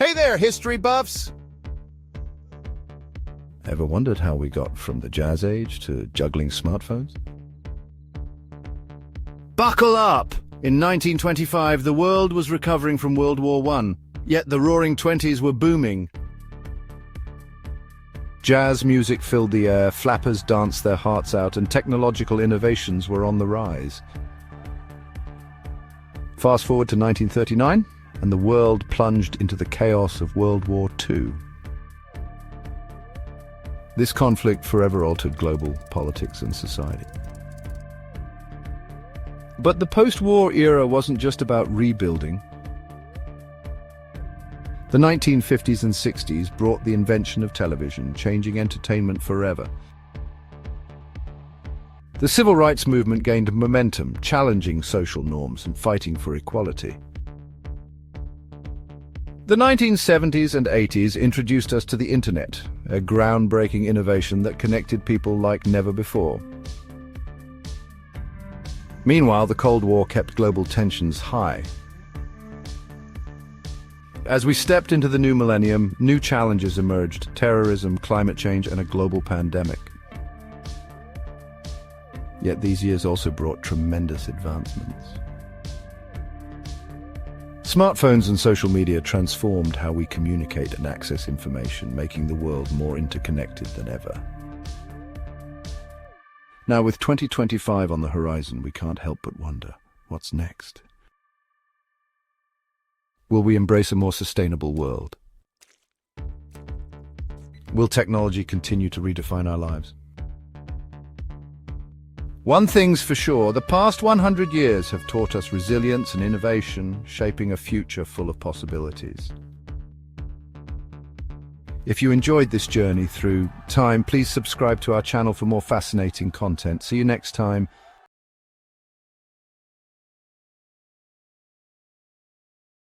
Hey there, history buffs! Ever wondered how we got from the Jazz Age to juggling smartphones? Buckle up! In 1925, the world was recovering from World War I, yet the Roaring Twenties were booming. Jazz music filled the air, flappers danced their hearts out, and technological innovations were on the rise. Fast forward to 1939, and the world plunged into the chaos of World War II. This conflict forever altered global politics and society. But the post-war era wasn't just about rebuilding. The 1950s and 60s brought the invention of television, changing entertainment forever. The civil rights movement gained momentum, challenging social norms and fighting for equality. The 1970s and 80s introduced us to the internet, a groundbreaking innovation that connected people like never before. Meanwhile, the Cold War kept global tensions high. As we stepped into the new millennium, new challenges emerged: terrorism, climate change, and a global pandemic. Yet these years also brought tremendous advancements. Smartphones and social media transformed how we communicate and access information, making the world more interconnected than ever. Now, with 2025 on the horizon, we can't help but wonder, what's next? Will we embrace a more sustainable world? Will technology continue to redefine our lives? One thing's for sure, the past 100 years have taught us resilience and innovation, shaping a future full of possibilities. If you enjoyed this journey through time, please subscribe to our channel for more fascinating content. See you next time.